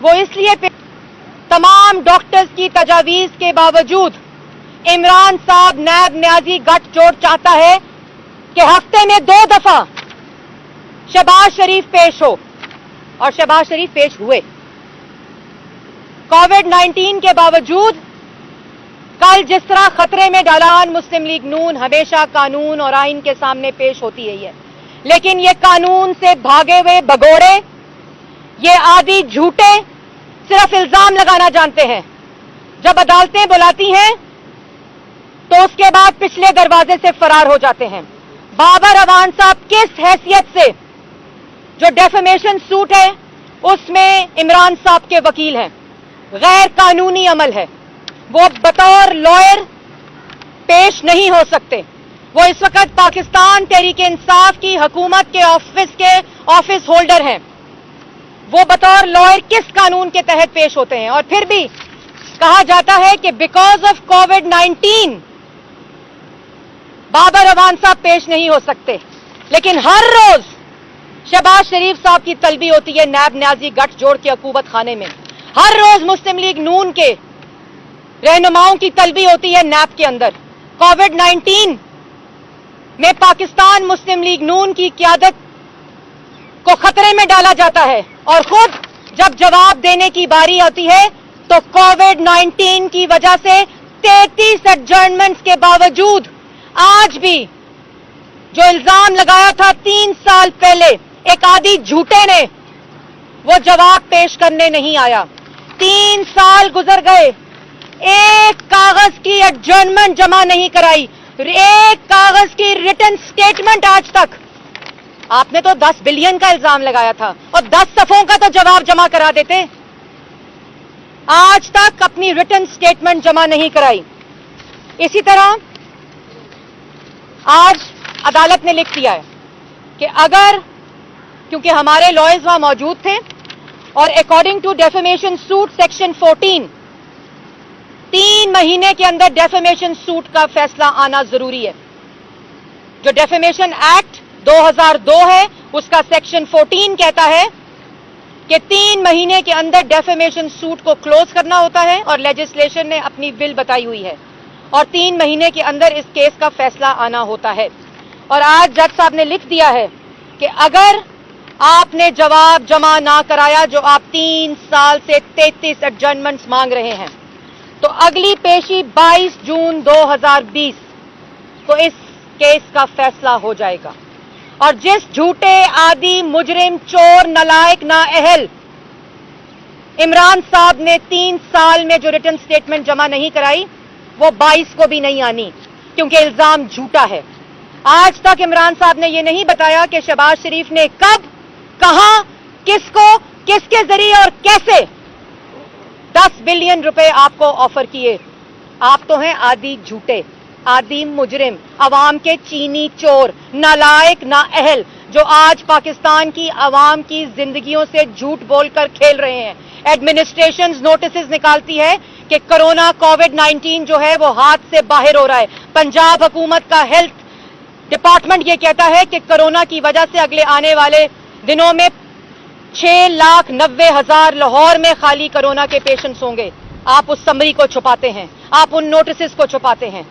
वो इसलिए तमाम डॉक्टर्स की तजावीज के बावजूद इमरान साहब नैब न्याजी गठजोड़ चाहता है कि हफ्ते में 2 दफा शहबाज शरीफ पेश हो, और शहबाज शरीफ पेश हुए। कोविड-19 के बावजूद कल जिस तरह खतरे में डालान मुस्लिम लीग नून हमेशा कानून और आइन के सामने पेश होती है, लेकिन ये कानून से भागे हुए भगोड़े, ये आदि झूठे सिर्फ इल्जाम लगाना जानते हैं। जब अदालतें बुलाती हैं तो उसके बाद पिछले दरवाजे से फरार हो जाते हैं। बाबर अवान साहब किस हैसियत से, जो डेफेमेशन सूट है उसमें इमरान साहब के वकील हैं, गैर कानूनी अमल है, वो बतौर लॉयर पेश नहीं हो सकते। वो इस वक्त पाकिस्तान तहरीक इंसाफ की हुकूमत के ऑफिस होल्डर हैं। वो बतौर लॉयर किस कानून के तहत पेश होते हैं? और फिर भी कहा जाता है कि बिकॉज ऑफ कोविड-19 बाबर अवान साहब पेश नहीं हो सकते। लेकिन हर रोज शहबाज शरीफ साहब की तलबी होती है नैब न्याजी गठजोड़ के अकूबत खाने में। हर रोज मुस्लिम लीग नून के रहनुमाओं की तलबी होती है नैब के अंदर। कोविड-19 में पाकिस्तान मुस्लिम लीग नून की क़यादत को खतरे में डाला जाता है, और खुद जब जवाब देने की बारी आती है तो कोविड-19 की वजह से 33 एडजर्नमेंट्स के बावजूद आज भी जो इल्जाम लगाया था 3 साल पहले एक आदि झूठे ने, वो जवाब पेश करने नहीं आया। 3 साल गुजर गए, एक कागज की एडजर्नमेंट जमा नहीं कराई, एक कागज की रिटन स्टेटमेंट आज तक। आपने तो 10 बिलियन का इल्जाम लगाया था और 10 सफों का तो जवाब जमा करा देते। आज तक अपनी रिटन स्टेटमेंट जमा नहीं कराई। इसी तरह आज अदालत ने लिख दिया है कि अगर, क्योंकि हमारे लॉयर्स वहां मौजूद थे और according to defamation suit section 14 3 महीने के अंदर डेफेमेशन सूट का फैसला आना जरूरी है। जो डेफेमेशन एक्ट 2002 है उसका सेक्शन 14 कहता है कि 3 महीने के अंदर डेफेमेशन सूट को क्लोज करना होता है, और लेजिस्लेशन ने अपनी बिल बताई हुई है, और 3 महीने के अंदर इस केस का फैसला आना होता है। और आज जज साहब ने लिख दिया है कि अगर आपने जवाब जमा ना कराया, जो आप 3 साल से 33 एडजर्नमेंट्स मांग रहे हैं, तो अगली पेशी 22 जून 2020 को इस केस का फैसला हो जाएगा। और जिस झूठे आदि मुजरिम चोर नलायक नाअहल इमरान साहब ने 3 साल में जो रिटन स्टेटमेंट जमा नहीं कराई, वो 22 को भी नहीं आनी, क्योंकि इल्जाम झूठा है। आज तक इमरान साहब ने यह नहीं बताया कि शहबाज शरीफ ने कब, कहां, किसको, किसके जरिए और कैसे 10 बिलियन रुपए आपको ऑफर किए। आप तो हैं आदि झूठे, आदि मुजरिम, अवाम के चीनी चोर, नालायक नाअहल, जो आज पाकिस्तान की अवाम की जिंदगियों से झूठ बोलकर खेल रहे हैं। एडमिनिस्ट्रेशन नोटिस निकालती है कि कोरोना कोविड-19 जो है वो हाथ से बाहर हो रहा है। पंजाब हुकूमत का हेल्थ डिपार्टमेंट ये कहता है कि कोरोना की वजह से अगले आने वाले दिनों में 6,90,000 लाहौर में खाली कोरोना के पेशेंट्स होंगे। आप उस समरी को छुपाते हैं, आप उन नोटिस को छुपाते हैं,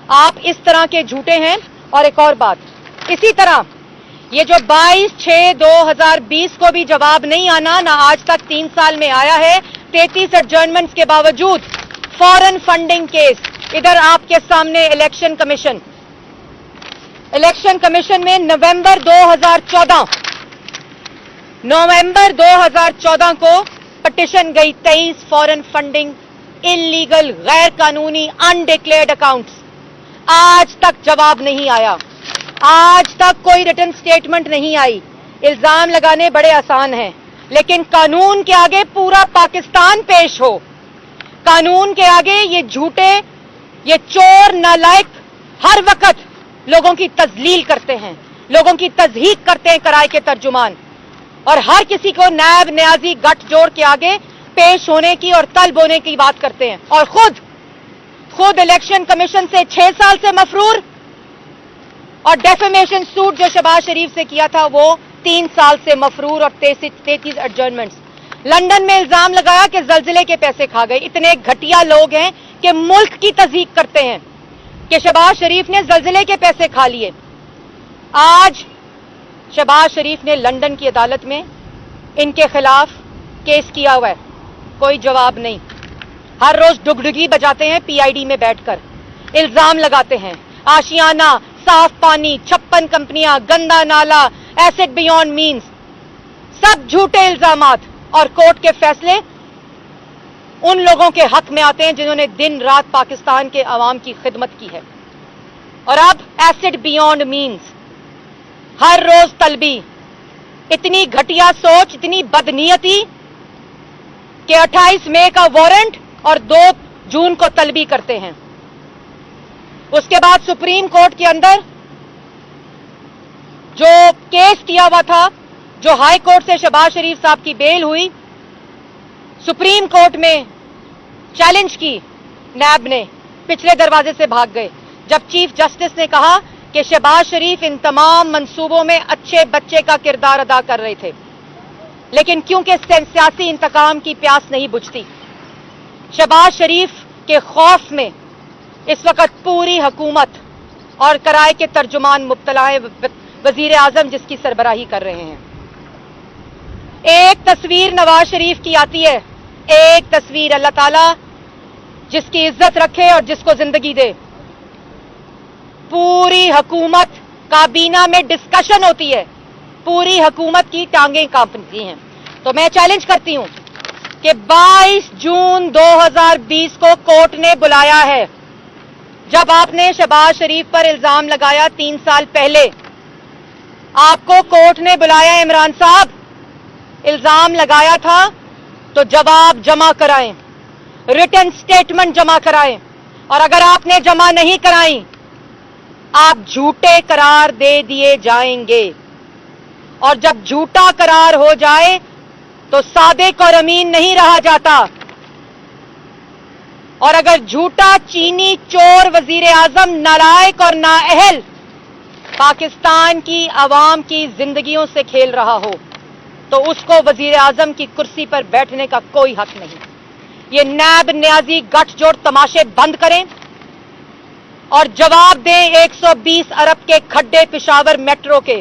आप इस तरह के झूठे हैं। और एक और बात, इसी तरह ये जो 22/6/2020 को भी जवाब नहीं आना, ना आज तक 3 साल में आया है, 33 एडजर्नमेंट्स के बावजूद फॉरेन फंडिंग केस। इधर आपके सामने इलेक्शन कमीशन में नवंबर 2014 को पिटिशन गई 23 फॉरेन फंडिंग इनलीगल, गैर कानूनी, अनडिक्लेयर्ड अकाउंट्स। आज तक जवाब नहीं आया, आज तक कोई रिटन स्टेटमेंट नहीं आई। इल्जाम लगाने बड़े आसान हैं, लेकिन कानून के आगे पूरा पाकिस्तान पेश हो। कानून के आगे ये झूठे, ये चोर नालायक हर वक्त लोगों की तजलील करते हैं, लोगों की तज़हीक करते हैं कराए के तर्जुमान, और हर किसी को नैब न्याजी गठजोड़ के आगे पेश होने की और तलब होने की बात करते हैं। और खुद इलेक्शन कमीशन से 6 साल से मफरूर, और डेफेमेशन सूट जो शहबाज शरीफ से किया था वो 3 साल से मफरूर, और 33 एडजर्नमेंट्स। लंदन में इल्जाम लगाया कि जलजिले के पैसे खा गए। इतने घटिया लोग हैं कि मुल्क की तज़ीक करते हैं कि शहबाज शरीफ ने जलजिले के पैसे खा लिए। आज शहबाज शरीफ ने लंदन की अदालत में इनके खिलाफ केस किया हुआ है, कोई जवाब नहीं। हर रोज डुगडुगी बजाते हैं पीआईडी में बैठकर, इल्जाम लगाते हैं आशियाना, साफ पानी, 56 कंपनियां, गंदा नाला, एसिड बियॉन्ड मीन्स, सब झूठे इल्जामात। और कोर्ट के फैसले उन लोगों के हक में आते हैं जिन्होंने दिन रात पाकिस्तान के अवाम की खिदमत की है। और अब एसिड बियॉन्ड मीन्स, हर रोज तलबी। इतनी घटिया सोच, इतनी बदनीयती कि 28 मई का वारंट और 2 जून को तलबी करते हैं। उसके बाद सुप्रीम कोर्ट के अंदर जो केस किया हुआ था, जो हाई कोर्ट से शहबाज शरीफ साहब की बेल हुई, सुप्रीम कोर्ट में चैलेंज की नैब ने, पिछले दरवाजे से भाग गए जब चीफ जस्टिस ने कहा कि शहबाज शरीफ इन तमाम मंसूबों में अच्छे बच्चे का किरदार अदा कर रहे थे, लेकिन क्योंकि सियासी इंतकाम की प्यास नहीं बुझती, शहबाज शरीफ के खौफ में इस वक्त पूरी हुकूमत और कराए के तर्जुमान मुब्तला है, वजीर आजम जिसकी सरबराही कर रहे हैं। एक तस्वीर नवाज शरीफ की आती है, एक तस्वीर, अल्लाह ताला जिसकी इज्जत रखे और जिसको जिंदगी दे। पूरी हुकूमत काबीना में डिस्कशन होती है, पूरी हुकूमत की टांगें कांपती हैं। तो मैं चैलेंज करती हूं कि 22 जून 2020 को कोर्ट ने बुलाया है, जब आपने शहबाज शरीफ पर इल्जाम लगाया 3 साल पहले, आपको कोर्ट ने बुलाया। इमरान साहब, इल्जाम लगाया था तो जवाब जमा कराएं, रिटन स्टेटमेंट जमा कराएं, और अगर आपने जमा नहीं कराई आप झूठे करार दे दिए जाएंगे। और जब झूठा करार हो जाए तो सादिक और अमीन नहीं रहा जाता। और अगर झूठा चीनी चोर वजीर आजम नालायक और नाअहल पाकिस्तान की आवाम की जिंदगियों से खेल रहा हो तो उसको वजीर आजम की कुर्सी पर बैठने का कोई हक नहीं। ये नैब न्याजी गठजोड़ तमाशे बंद करें और जवाब दें 120 अरब के खड्डे पेशावर मेट्रो के,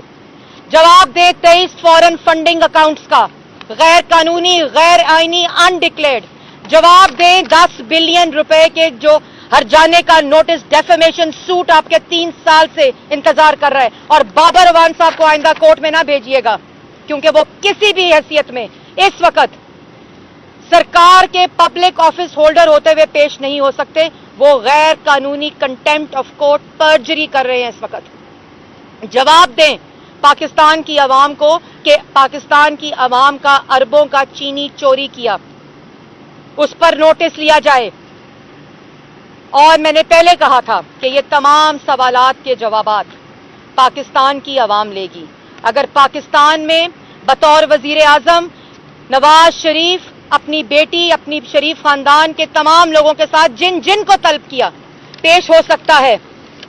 जवाब दें 23 फॉरेन फंडिंग अकाउंट्स का, गैर कानूनी, गैर आईनी, अनडिक्लेयर्ड, जवाब दें 10 बिलियन रुपए के जो हर्जाने का नोटिस डेफेमेशन सूट आपके 3 साल से इंतजार कर रहा है। और बाबर अवान साहब को आइंदा कोर्ट में ना भेजिएगा, क्योंकि वो किसी भी हैसियत में इस वक्त सरकार के पब्लिक ऑफिस होल्डर होते हुए पेश नहीं हो सकते। वो गैर कानूनी कंटेम्प्ट ऑफ कोर्ट, पर्जरी कर रहे हैं इस वक्त। जवाब दें पाकिस्तान की आवाम को कि पाकिस्तान की आवाम का अरबों का चीनी चोरी किया, उस पर नोटिस लिया जाए। और मैंने पहले कहा था कि ये तमाम सवालात के जवाबात पाकिस्तान की आवाम लेगी। अगर पाकिस्तान में बतौर वजीर आजम नवाज शरीफ अपनी बेटी, अपनी शरीफ खानदान के तमाम लोगों के साथ जिन जिन को तलब किया पेश हो सकता है,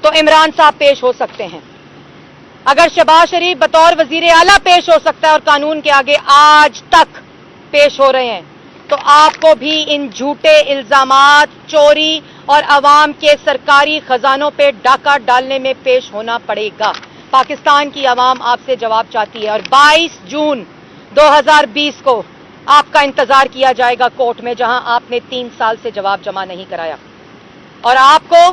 तो इमरान साहब पेश हो सकते हैं। अगर शहबाज शरीफ बतौर वजीर आला पेश हो सकता है और कानून के आगे आज तक पेश हो रहे हैं, तो आपको भी इन झूठे इल्जामात, चोरी और अवाम के सरकारी खजानों पे डाका डालने में पेश होना पड़ेगा। पाकिस्तान की आवाम आपसे जवाब चाहती है। और 22 जून 2020 को आपका इंतजार किया जाएगा कोर्ट में, जहां आपने 3 साल से जवाब जमा नहीं कराया, और आपको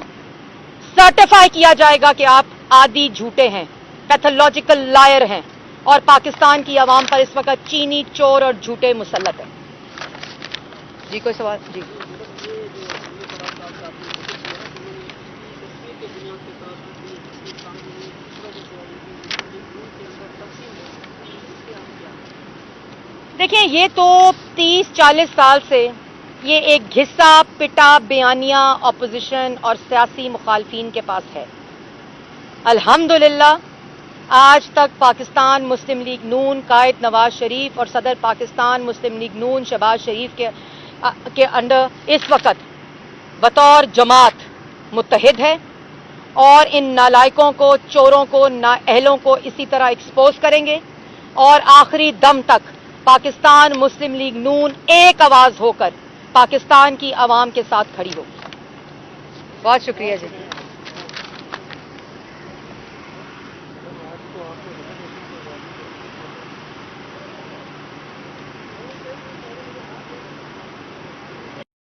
सर्टिफाई किया जाएगा कि आप आदि झूठे हैं, पैथोलॉजिकल लायर हैं, और पाकिस्तान की आवाम पर इस वक्त चीनी चोर और झूठे मुसल्लत हैं। जी कोई सवाल? जी देखिए, ये तो 30-40 साल से ये एक घिसा पिटा बयानिया अपोजिशन और सियासी मुखालफीन के पास है। अल्हम्दुलिल्लाह आज तक पाकिस्तान मुस्लिम लीग नून कायद नवाज शरीफ और सदर पाकिस्तान मुस्लिम लीग नून शहबाज शरीफ के अंडर इस वक्त बतौर जमात मुत्तहिद है, और इन नालायकों को, चोरों को, नाअहलों को इसी तरह एक्सपोज करेंगे और आखिरी दम तक पाकिस्तान मुस्लिम लीग नून एक आवाज होकर पाकिस्तान की आवाम के साथ खड़ी होगी। बहुत शुक्रिया जी।